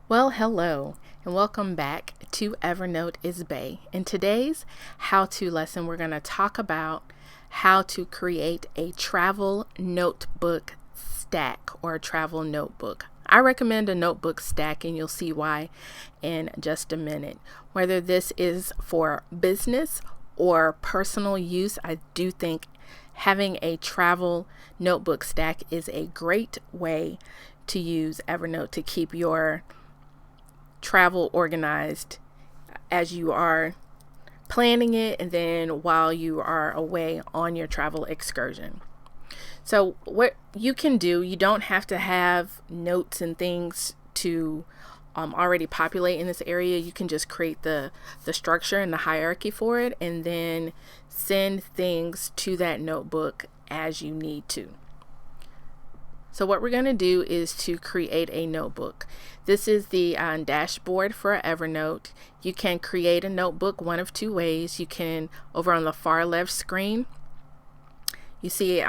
Well, hello, and welcome back to Evernote is Bay. In today's how-to lesson, we're going to talk about how to create a travel notebook stack or a travel notebook. I recommend a notebook stack, and you'll see why in just a minute. Whether this is for business or personal use, I do think having a travel notebook stack is a great way to use Evernote to keep your travel organized as you are planning it and then while you are away on your travel excursion. So what you can do, you don't have to have notes and things to already populate in this area. You can just create the structure and the hierarchy for it and then send things to that notebook as you need to. So what we're going to do is to create a notebook. This is the dashboard for Evernote. You can create a notebook one of two ways. You can, over on the far left screen, you see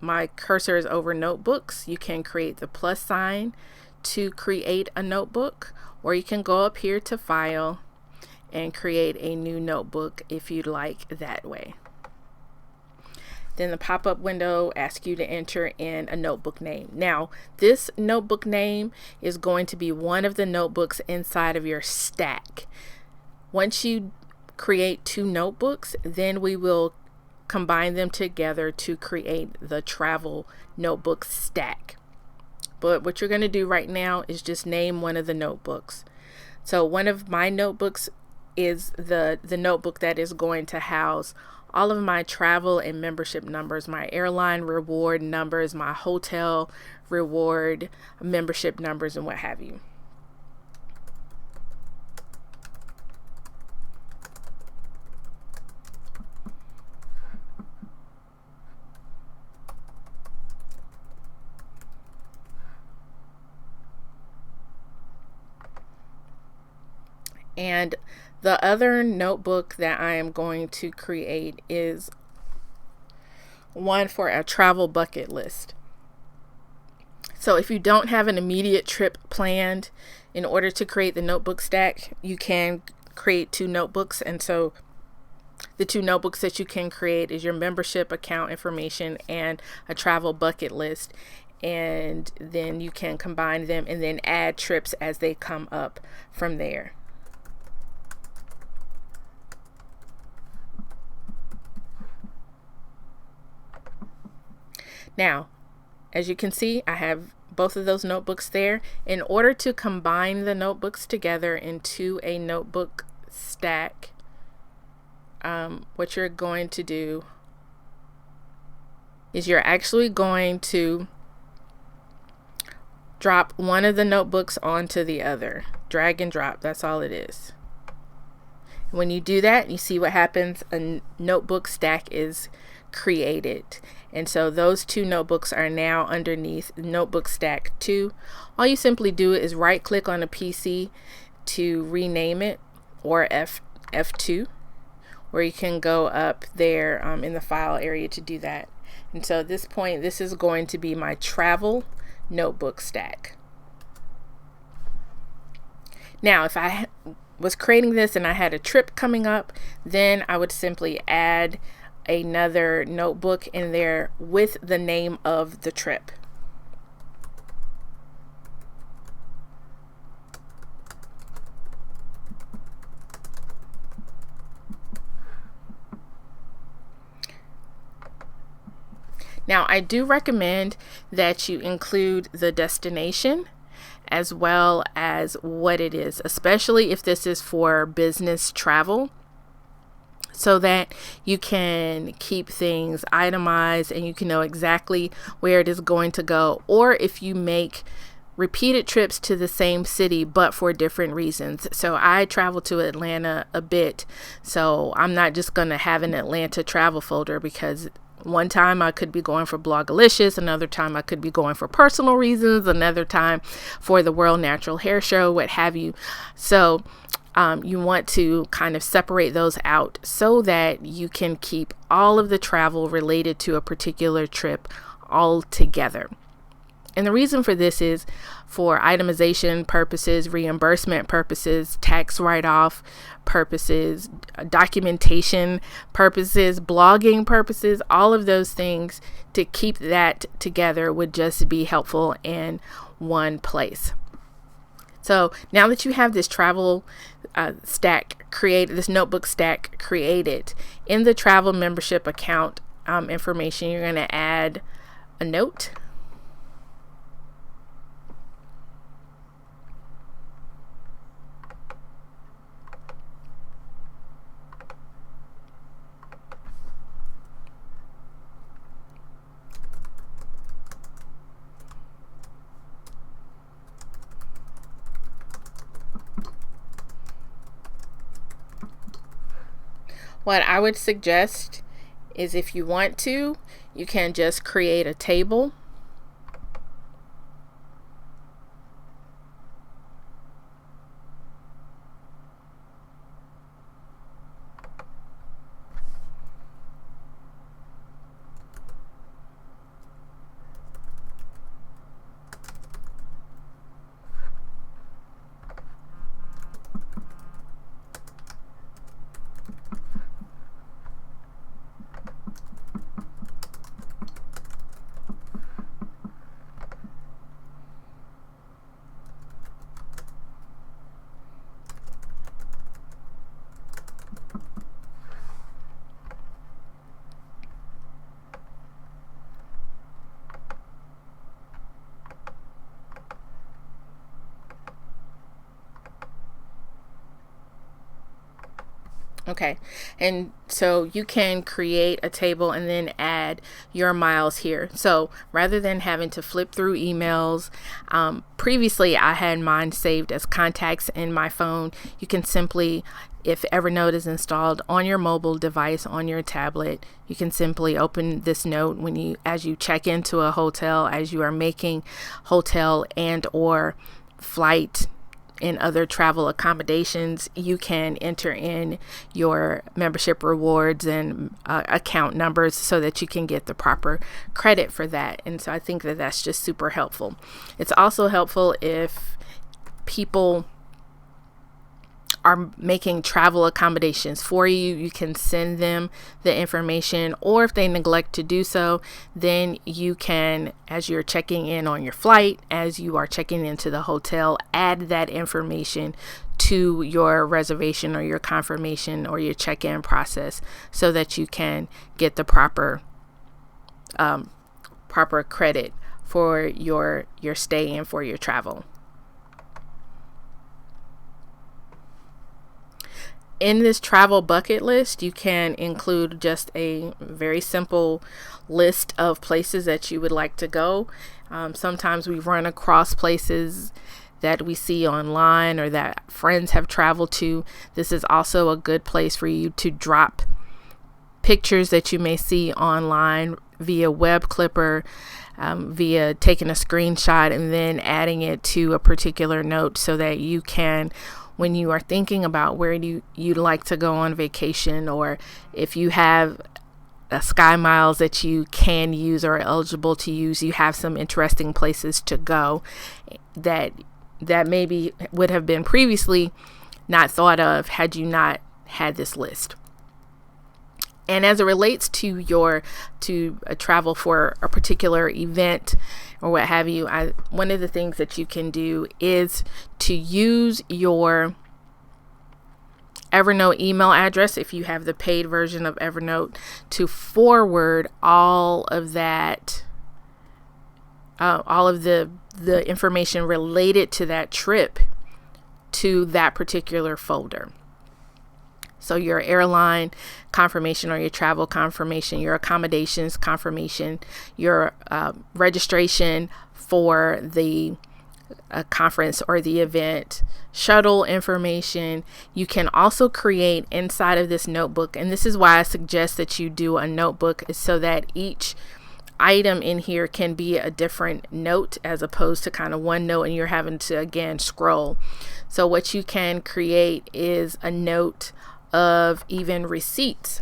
my cursor is over notebooks. You can create the plus sign to create a notebook, or you can go up here to file and create a new notebook if you'd like that way. Then the pop-up window asks you to enter in a notebook name. Now, this notebook name is going to be one of the notebooks inside of your stack. Once you create two notebooks, then we will combine them together to create the travel notebook stack. But what you're going to do right now is just name one of the notebooks. So one of my notebooks is the notebook that is going to house all of my travel and membership numbers, my airline reward numbers, my hotel reward membership numbers, and what have you. And the other notebook that I am going to create is one for a travel bucket list. So if you don't have an immediate trip planned, in order to create the notebook stack, you can create two notebooks. And so the two notebooks that you can create is your membership account information and a travel bucket list. And then you can combine them and then add trips as they come up from there. Now, as you can see, I have both of those notebooks there. In order to combine the notebooks together into a notebook stack, what you're going to do is you're actually going to drop one of the notebooks onto the other. Drag and drop, that's all it is. When you do that, you see what happens. A notebook stack is created. And so those two notebooks are now underneath notebook stack 2. All you simply do is right click on a PC to rename it, or F2, or you can go up there in the file area to do that. And so at this point, this is going to be my travel notebook stack. Now, if I was creating this and I had a trip coming up, then I would simply add another notebook in there with the name of the trip. Now, I do recommend that you include the destination as well as what it is, especially if this is for business travel, so that you can keep things itemized and you can know exactly where it is going to go. Or if you make repeated trips to the same city but for different reasons. So I travel to Atlanta a bit, so I'm not just going to have an Atlanta travel folder, because one time I could be going for Blogalicious, another time I could be going for personal reasons, another time for the World Natural Hair Show, what have you. So you want to kind of separate those out so that you can keep all of the travel related to a particular trip all together. And the reason for this is for itemization purposes, reimbursement purposes, tax write-off purposes, documentation purposes, blogging purposes. All of those things, to keep that together would just be helpful in one place. So now that you have this travel stack created, this notebook stack created, in the travel membership account information, you're going to add a note. What I would suggest is, if you want to, you can just create a table. Okay, and so you can create a table and then add your miles here. So rather than having to flip through emails, previously I had mine saved as contacts in my phone. You can simply, if Evernote is installed on your mobile device, on your tablet, you can simply open this note as you check into a hotel, as you are making hotel and or flight and other travel accommodations. You can enter in your membership rewards and account numbers so that you can get the proper credit for that. And so I think that that's just super helpful. It's also helpful if people are making travel accommodations for you. You can send them the information, or if they neglect to do so, then you can, as you're checking in on your flight, as you are checking into the hotel, add that information to your reservation or your confirmation or your check-in process so that you can get the proper credit for your stay and for your travel. In this travel bucket list, you can include just a very simple list of places that you would like to go. Sometimes we run across places that we see online or that friends have traveled to. This is also a good place for you to drop pictures that you may see online via web clipper, via taking a screenshot and then adding it to a particular note so that you can, when you are thinking about where you'd like to go on vacation, or if you have Sky Miles that you can use or are eligible to use, you have some interesting places to go that maybe would have been previously not thought of had you not had this list. And as it relates to travel for a particular event or what have you, one of the things that you can do is to use your Evernote email address, if you have the paid version of Evernote, to forward all of that, all of the information related to that trip to that particular folder. So your airline confirmation or your travel confirmation, your accommodations confirmation, your registration for the conference or the event, shuttle information. You can also create inside of this notebook, and this is why I suggest that you do a notebook, is so that each item in here can be a different note as opposed to kind of one note and you're having to again scroll. So what you can create is a note of even receipts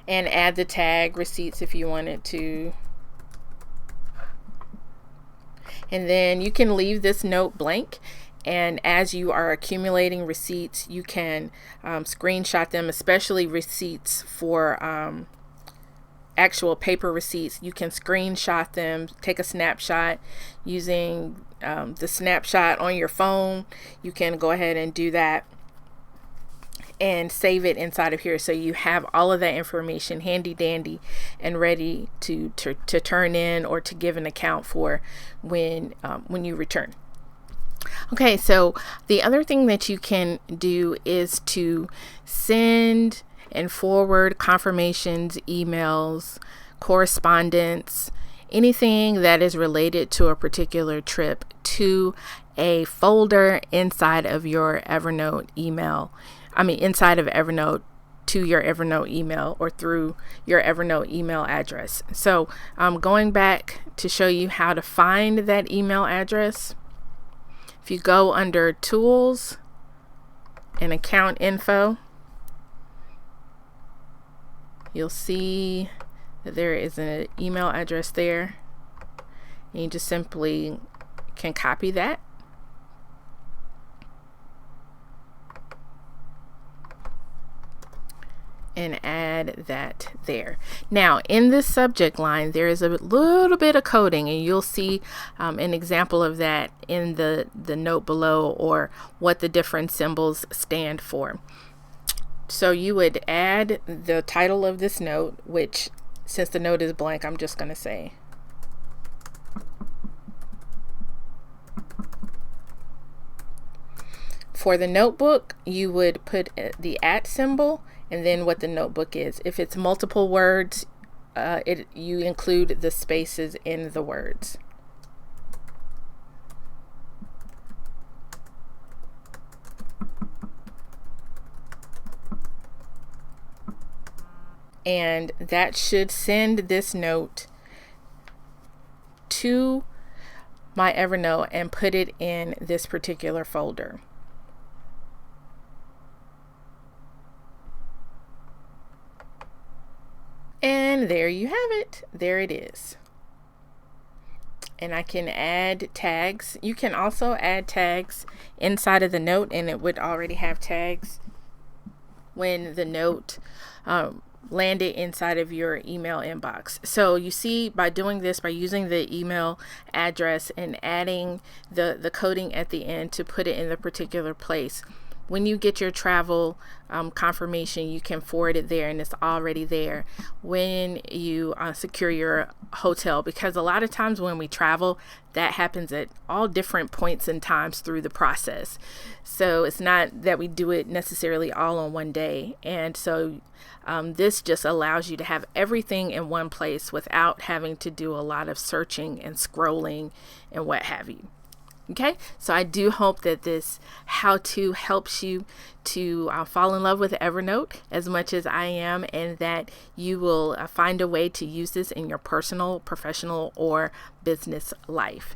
and add the tag receipts if you wanted to. And then you can leave this note blank. And as you are accumulating receipts, you can screenshot them, especially receipts for actual paper receipts. You can screenshot them, take a snapshot using the snapshot on your phone. You can go ahead and do that and save it inside of here, so you have all of that information handy dandy and ready to turn in or to give an account for when you return. Okay, so the other thing that you can do is to send and forward confirmations, emails, correspondence, anything that is related to a particular trip to a folder inside of your Evernote email. Inside of Evernote to your Evernote email or through your Evernote email address. So I'm going back to show you how to find that email address. If you go under Tools and Account Info, you'll see that there is an email address there. And you just simply can copy that. And add that there. Now in this subject line there is a little bit of coding, and you'll see an example of that in the note below, or what the different symbols stand for. So you would add the title of this note, which, since the note is blank, I'm just going to say for the notebook. You would put the @ symbol and then what the notebook is. If it's multiple words, you include the spaces in the words. And that should send this note to my Evernote and put it in this particular folder. And there you have it. There it is. And I can add tags. You can also add tags inside of the note, and it would already have tags when the note landed inside of your email inbox. So you see, by doing this, by using the email address and adding the coding at the end to put it in the particular place, when you get your travel confirmation, you can forward it there, and it's already there when you secure your hotel. Because a lot of times when we travel, that happens at all different points and times through the process. So it's not that we do it necessarily all on one day. And so this just allows you to have everything in one place without having to do a lot of searching and scrolling and what have you. Okay, so I do hope that this how-to helps you to fall in love with Evernote as much as I am, and that you will find a way to use this in your personal, professional, or business life.